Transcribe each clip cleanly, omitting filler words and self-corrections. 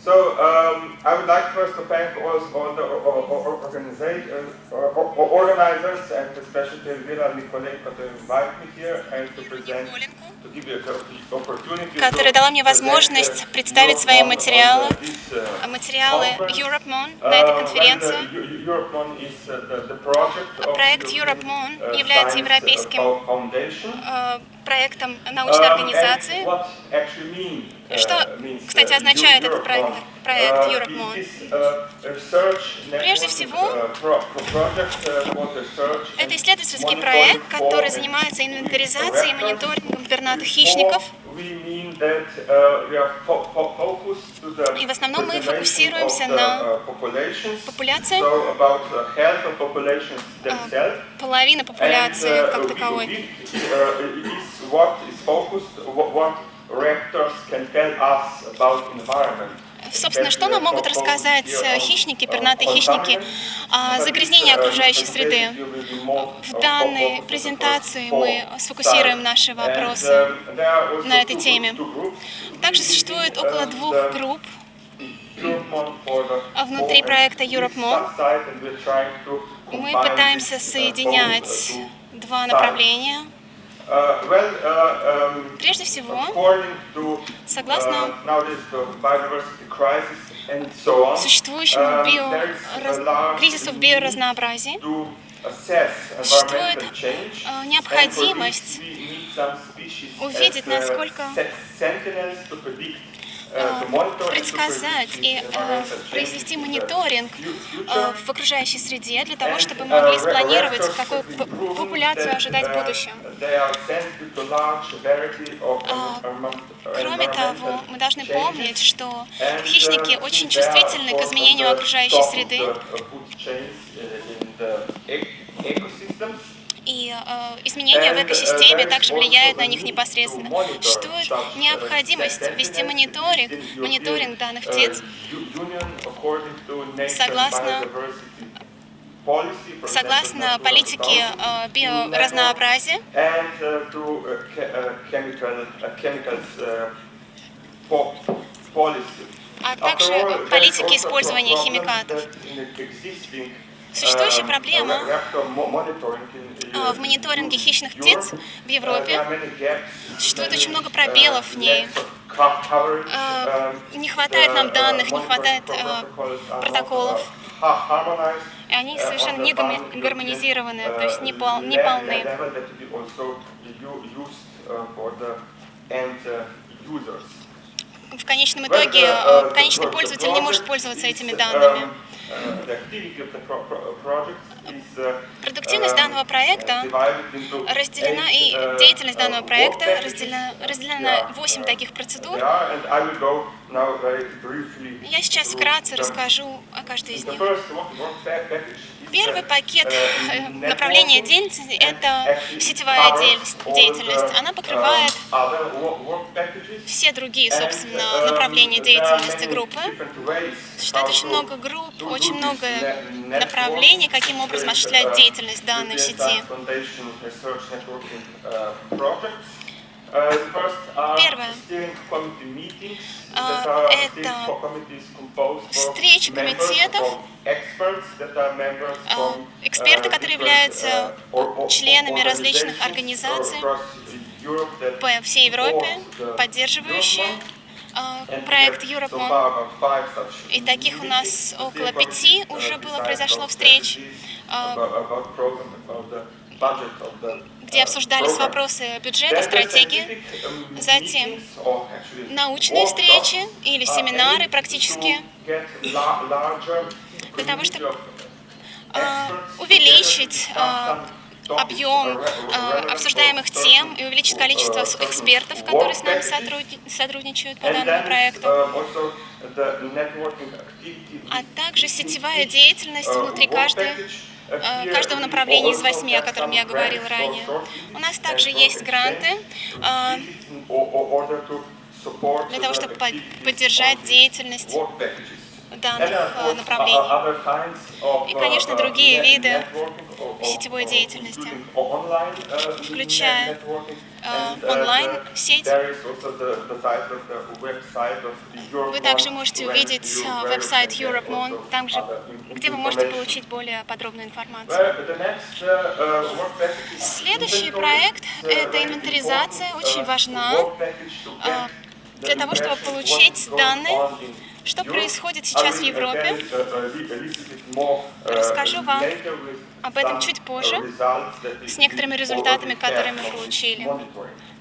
I would like first to thank all the organizers and especially Elvira Nikolenko to invite me here and to present, to give you the opportunity, которая дала мне возможность представить свои материалы EuropeMON на этой конференции. Проект EuropeMON является европейским проектом научной организации. Что, кстати, означает этот проект EuropeMON? Прежде всего, это исследовательский проект, который занимается инвентаризацией и мониторингом пернатых хищников. И в основном мы фокусируемся на популяции, половина популяции как таковой. Собственно, что нам могут рассказать хищники, пернатые хищники о загрязнении окружающей среды? В данной презентации мы сфокусируем наши вопросы на этой теме. Также существует около 2 групп внутри проекта EuropeMON. Мы пытаемся соединять 2 направления. Прежде всего, согласно существующему кризису в биоразнообразии, существует необходимость увидеть, насколько предсказать и произвести мониторинг в окружающей среде для того, чтобы мы могли спланировать, какую популяцию ожидать в будущем. Кроме того, мы должны помнить, что хищники очень чувствительны к изменению окружающей среды. И изменения в экосистеме также влияют на них непосредственно. Существует необходимость вести мониторинг данных птиц согласно политике биоразнообразия а также политики использования химикатов. Существующая проблема в мониторинге хищных птиц в Европе. Существует очень много пробелов в ней. Не хватает нам данных, не хватает протоколов. И они совершенно не гармонизированы, то есть не полны. В конечном итоге конечный пользователь не может пользоваться этими данными. Продуктивность данного проекта разделена, и деятельность данного проекта разделена на 8 таких процедур. Я сейчас вкратце расскажу о каждой из них. Первый пакет направления деятельности – это сетевая деятельность. Она покрывает все другие, собственно, направления деятельности группы. Существует очень много групп, очень много направлений, каким образом осуществлять деятельность данной сети. Первое – это встречи комитетов, эксперты, которые являются членами различных организаций по всей Европе, поддерживающие проект EuropeMON. И таких у нас около 5 уже произошло встреч, где обсуждались вопросы бюджета, стратегии, затем научные встречи или семинары практические, для того, чтобы увеличить объем обсуждаемых тем и увеличить количество экспертов, которые с нами сотрудничают по данному проекту, а также сетевая деятельность внутри каждого направления из 8, о котором я говорил ранее. У нас также есть гранты для того, чтобы поддержать деятельность данных направлений. И, конечно, другие виды сетевой деятельности, включая онлайн-сеть. Вы также можете увидеть веб-сайт EuropeMon, где вы можете получить более подробную информацию. Следующий проект – это инвентаризация, очень важна для того, чтобы получить данные, что происходит сейчас в Европе. Расскажу вам об этом чуть позже, с некоторыми результатами, которые мы получили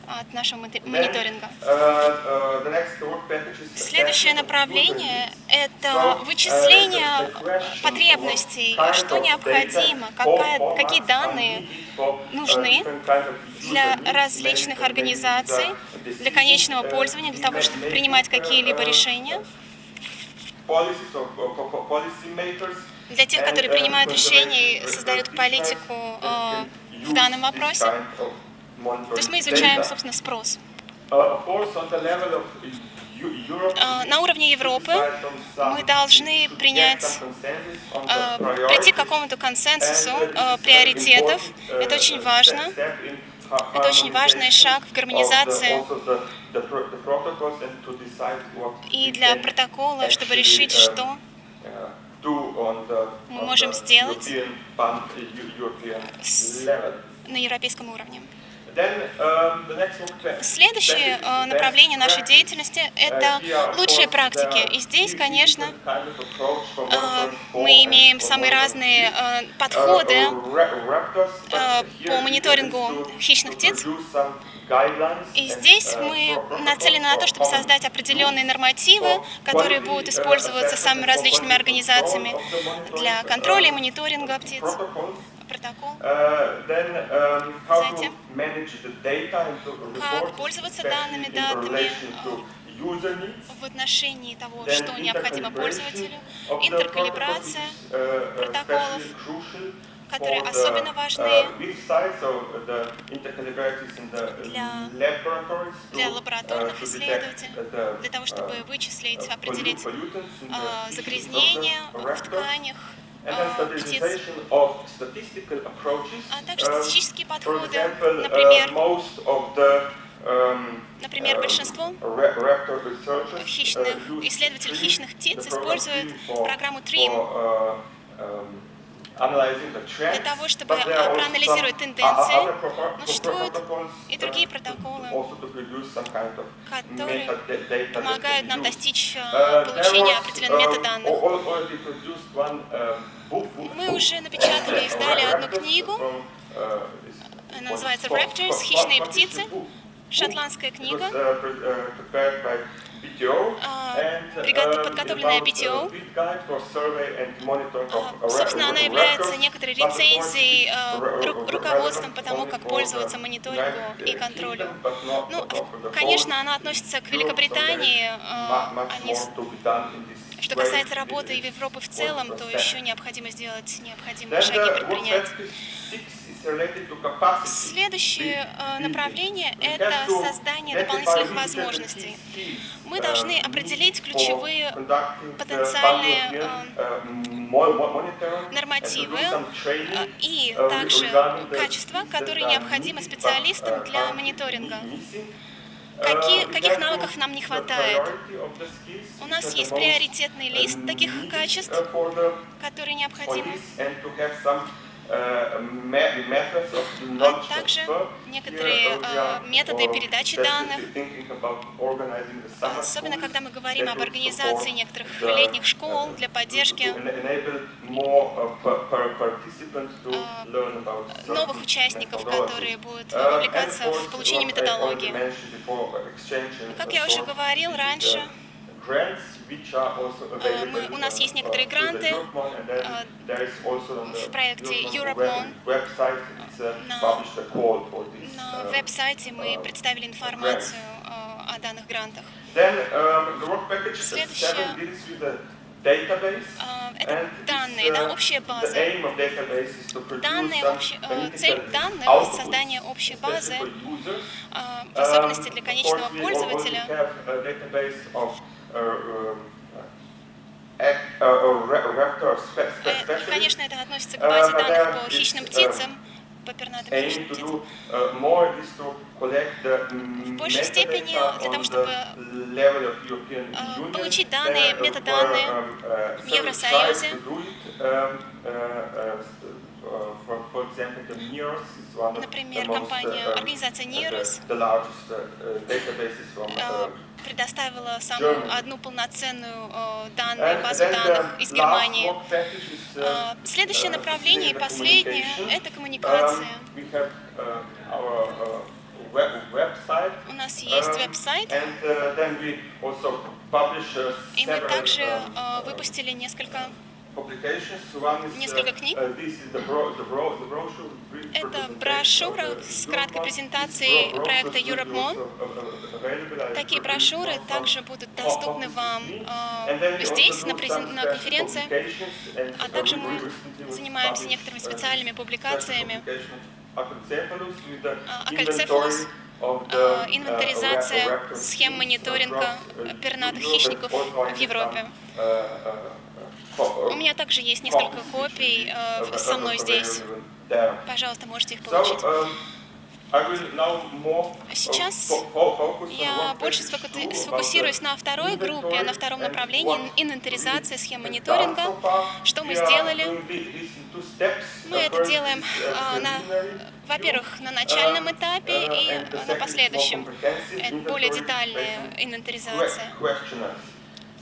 от нашего мониторинга. Следующее направление – это вычисление потребностей, что необходимо, какие данные нужны для различных организаций, для конечного пользования, для того, чтобы принимать какие-либо решения. Для тех, которые принимают решения и создают политику в данном вопросе. То есть мы изучаем, собственно, спрос. На уровне Европы мы должны прийти к какому-то консенсусу приоритетов. Это очень важно. Это очень важный шаг в гармонизации и для протокола, чтобы решить, что мы можем сделать на европейском уровне. Следующее направление нашей деятельности – это лучшие практики. И здесь, конечно, мы имеем самые разные подходы по мониторингу хищных птиц. И здесь мы нацелены на то, чтобы создать определенные нормативы, которые будут использоваться самыми различными организациями для контроля и мониторинга птиц. Протокол. Затем, как пользоваться данными датами в отношении того, что необходимо пользователю, интеркалибрация протоколов, которые особенно важны для лабораторных исследователей, для того, чтобы вычислить, определить загрязнения в тканях птиц, а также статистические подходы, например, большинство исследователей хищных птиц используют программу TRIM для того, чтобы проанализировать тенденции. Но существуют и другие протоколы, которые помогают нам достичь получения определенного метаданных. Мы уже напечатали и издали одну книгу, она называется Raptors, «Хищные птицы», шотландская книга, подготовленная BTO. Собственно, она является некоторой рецензией, руководством по тому, как пользоваться мониторингу и контролю. Ну, конечно, она относится к Великобритании. Что касается работы в Европе в целом, то еще необходимо сделать необходимые шаги предпринять. Следующее направление – это создание дополнительных возможностей. Мы должны определить ключевые потенциальные нормативы и также качества, которые необходимы специалистам для мониторинга. Каких навыков нам не хватает? У нас есть приоритетный лист таких качеств, которые необходимы. А также некоторые методы передачи данных, особенно когда мы говорим об организации некоторых летних школ для поддержки новых участников, у будут вовлекаться в получение методологии. Как я уже говорил раньше, у нас есть некоторые гранты в проекте EuropeMon. На веб-сайте мы представили информацию о данных грантах. Следующее – это данные, общая база. Цель данных – создание общей базы, в особенности для конечного пользователя. Конечно, это относится к базе данных по хищным птицам, по пернатым хищным птицам. В большей степени для того, чтобы получить данные, метаданные в Евросоюзе, например, организация NIRS предоставила одну полноценную базу данных из Германии. Следующее направление и последнее – это коммуникация. У нас есть веб-сайт, и мы также выпустили несколько книг. Это брошюра с краткой презентацией проекта EuropeMon. Такие брошюры также будут доступны вам здесь, на конференции, а также мы занимаемся некоторыми специальными публикациями. Акальцефалус, инвентаризация схем мониторинга пернатых хищников в Европе. У меня также есть несколько копий со мной здесь. Пожалуйста, можете их получить. Сейчас я больше сфокусируюсь на второй группе, на втором направлении инвентаризации схем мониторинга. Что мы сделали? Мы это делаем, во-первых, на начальном этапе и на последующем. Это более детальная инвентаризация.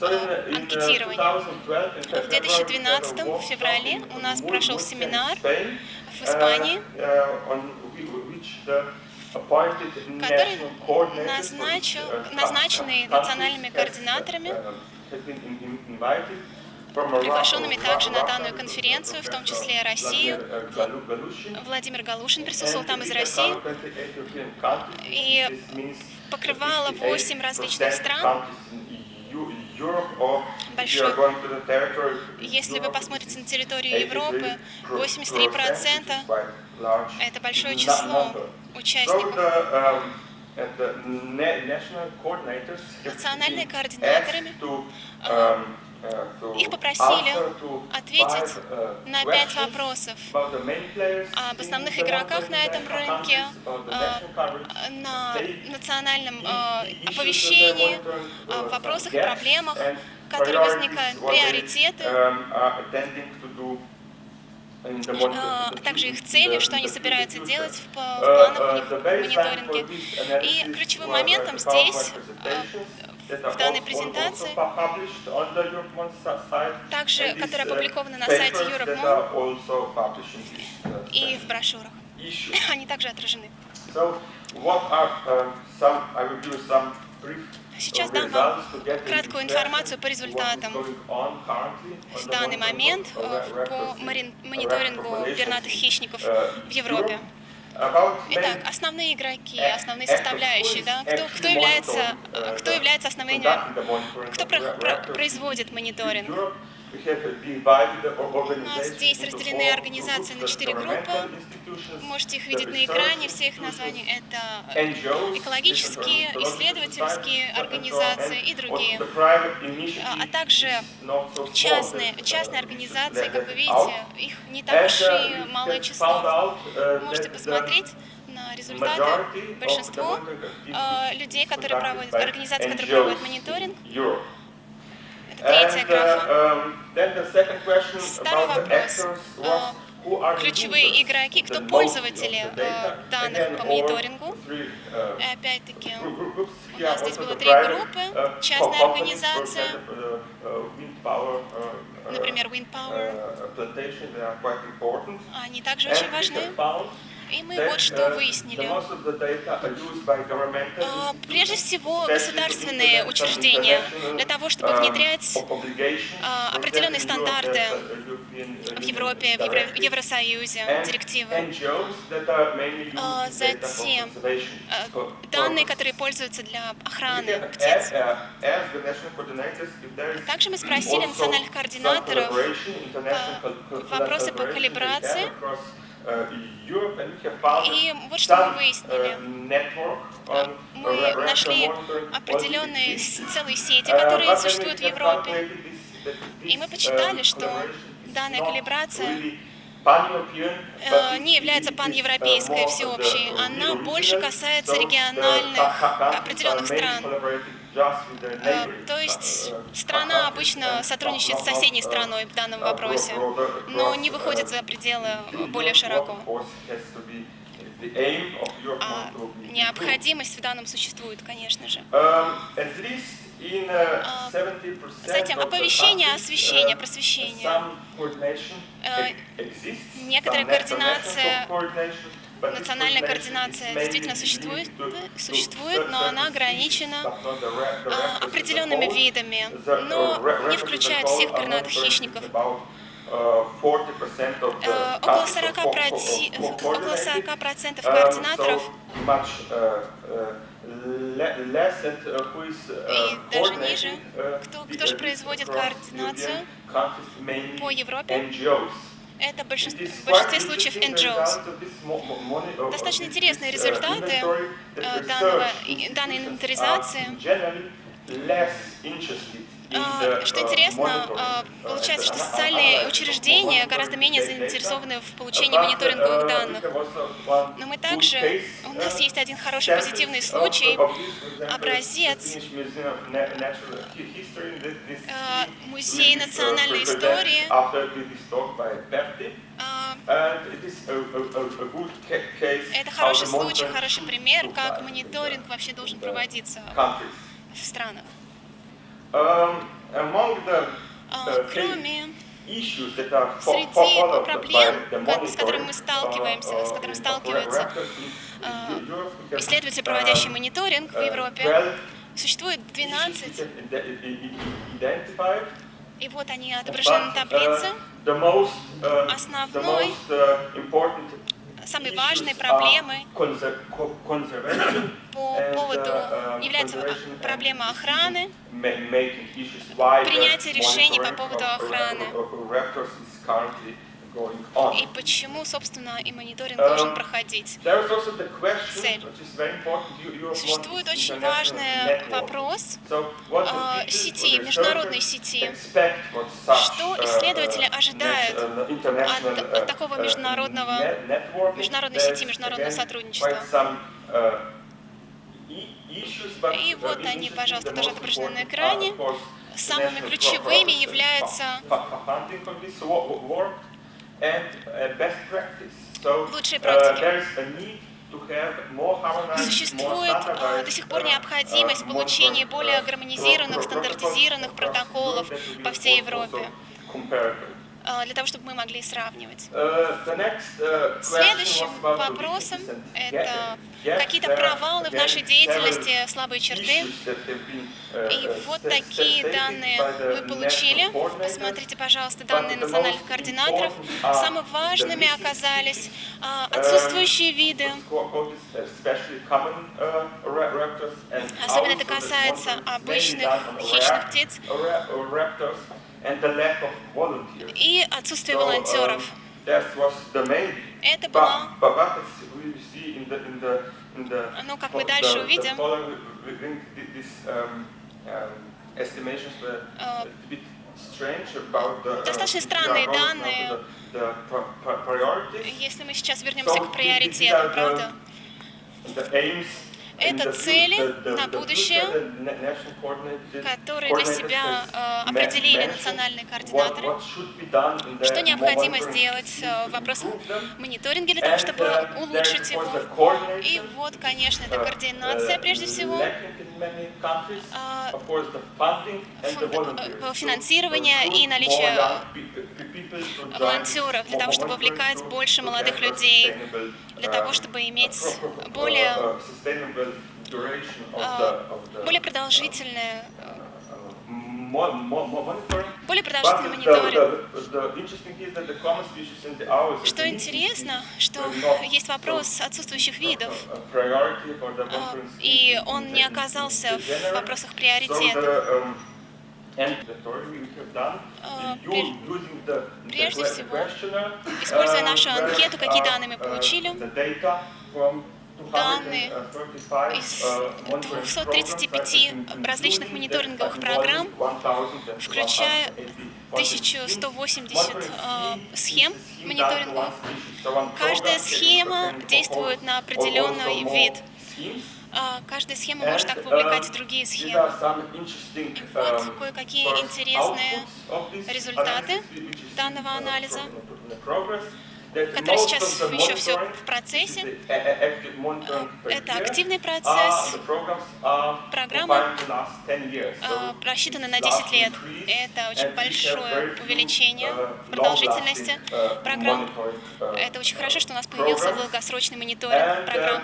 Анкетирование. В 2012 в феврале у нас прошел семинар в Испании, который назначенный национальными координаторами, приглашенными также на данную конференцию, в том числе Россию. Владимир Галушин присутствовал там из России и покрывало 8 различных стран. Большой. Если вы посмотрите на территорию Европы, 83% это большое число участников. Национальные координаторы их попросили ответить на 5 вопросов об основных игроках на этом рынке, на национальном оповещении, вопросах и проблемах, которые возникают, приоритеты, а также их цели, что они собираются делать в планах мониторинга. И ключевым моментом здесь, в данной презентации, также, которая опубликована на сайте EuropeMon и в брошюрах. Они также отражены. Сейчас дам вам краткую информацию по результатам в данный момент по мониторингу пернатых хищников в Европе. Итак, основные игроки, основные составляющие, да, кто является основными, кто производит мониторинг. У нас здесь разделены организации на 4 группы. Вы можете их видеть на экране, все их названия. Это экологические, исследовательские организации и другие. А также частные организации, как вы видите, их не так уж и малое число. Вы можете посмотреть на результаты. Большинство людей, которые проводят, организаций, которые проводят мониторинг, третья графа. Второй вопрос. Ключевые игроки, кто пользователи данных по мониторингу. И опять-таки, у нас здесь было 3 группы. Частная организация, например, Wind Power. Они также очень важны. И мы вот что выяснили. Прежде всего, государственные учреждения для того, чтобы внедрять определенные стандарты в Европе, в Евросоюзе, директивы. Затем данные, которые пользуются для охраны птиц. Также мы спросили национальных координаторов вопросы по калибрации. И вот что мы выяснили. Мы нашли определенные целые сети, которые существуют в Европе. И мы подсчитали, что данная калибрация не является паневропейской, всеобщей. Она больше касается региональных определенных стран. То есть страна обычно сотрудничает с соседней страной в данном вопросе, но не выходит за пределы более широко. А необходимость в данном существует, конечно же. Затем оповещение, освещение, просвещение. Некоторая координация, национальная координация действительно существует, но она ограничена определенными видами, но не включает всех пернатых хищников. Около 40% координаторов и даже ниже, кто же производит координацию по Европе, это в большинстве случаев NGOs. Достаточно интересные результаты данной инвентаризации. Что интересно, получается, что социальные учреждения гораздо менее заинтересованы в получении мониторинговых данных. Но мы также, у нас есть один хороший позитивный случай, образец Музей национальной истории. Это хороший случай, хороший пример, как мониторинг вообще должен проводиться в странах. Кроме среди проблем, с которыми мы сталкиваемся, с которыми сталкиваются исследователи, проводящие мониторинг в Европе, существует 12, и вот они отображены на таблице. Основной, самой важной проблемой по поводу является проблема охраны, принятие решений по поводу охраны. И почему, собственно, и мониторинг должен проходить. Цель. Существует очень важный вопрос сети, международной сети. Что исследователи ожидают от такого международной сети, международного сотрудничества? И вот они, пожалуйста, тоже отображены на экране. Самыми ключевыми являются лучшие практики. Существует до сих пор необходимость в получении более гармонизированных, стандартизированных протоколов по всей Европе, для того, чтобы мы могли сравнивать. Следующим вопросом это какие-то провалы в нашей деятельности, слабые черты. И вот такие данные мы получили. Посмотрите, пожалуйста, данные национальных координаторов. Самыми важными оказались отсутствующие виды. Особенно это касается обычных хищных птиц. И отсутствие волонтеров. Это было, ну, как мы дальше увидим, достаточно странные данные. Если мы сейчас вернемся к приоритетам, правда? Это цели на будущее, которые для себя определили национальные координаторы, что необходимо сделать в вопросах мониторинга для того, чтобы улучшить его. И вот, конечно, это координация прежде всего, финансирование и наличие волонтеров для того, чтобы вовлекать больше молодых людей, для того, чтобы иметь более продолжительный мониторинг. Что интересно, что есть вопрос отсутствующих видов, и он не оказался в вопросах приоритета. Прежде всего, используя нашу анкету, какие данные мы получили, данные из 235 различных мониторинговых программ, включая 1180 схем мониторинговых. Каждая схема действует на определенный вид. Каждая схема может так вовлекать в другие схемы. И вот кое-какие интересные результаты данного анализа, который сейчас еще все в процессе. Это активный процесс. Программа рассчитана на 10 лет. Это очень большое увеличение в продолжительности программ. Это очень хорошо, что у нас появился долгосрочный мониторинг программ.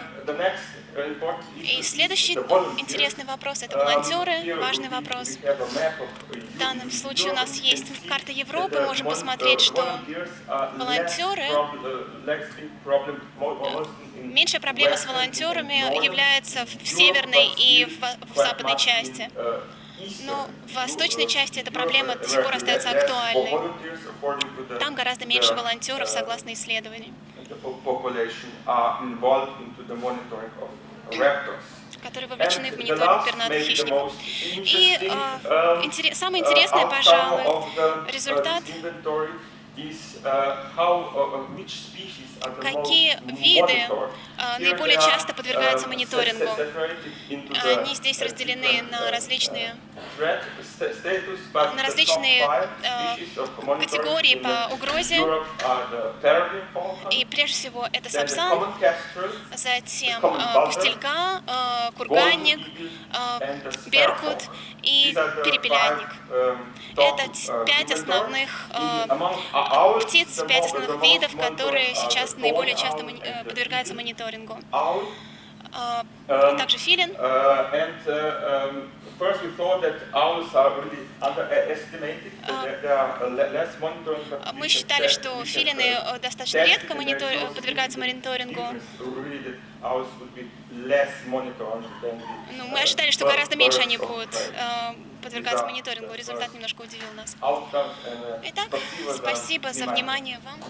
И следующий интересный вопрос – это волонтеры, важный вопрос. В данном случае у нас есть карта Европы, можем посмотреть, что волонтеры, меньшая проблема с волонтерами является в северной и в западной части. Но в восточной части эта проблема до сих пор остается актуальной. Там гораздо меньше волонтеров, согласно исследованию, которые вовлечены в мониторинг пернатых хищников. И самое интересное, пожалуй, результат, какие виды наиболее часто подвергаются мониторингу. Они здесь разделены на различные категории по угрозе. И прежде всего это сапсан, затем пустельга, курганник, беркут и перепелянник. Это 5 основных птиц, 5 основных видов, которые сейчас наиболее часто подвергаются мониторингу. Также филин. Мы считали, что филины достаточно редко подвергаются мониторингу. Мы ожидали, что гораздо меньше они будут подвергаться мониторингу. Результат немножко удивил нас. Итак, спасибо за внимание вам.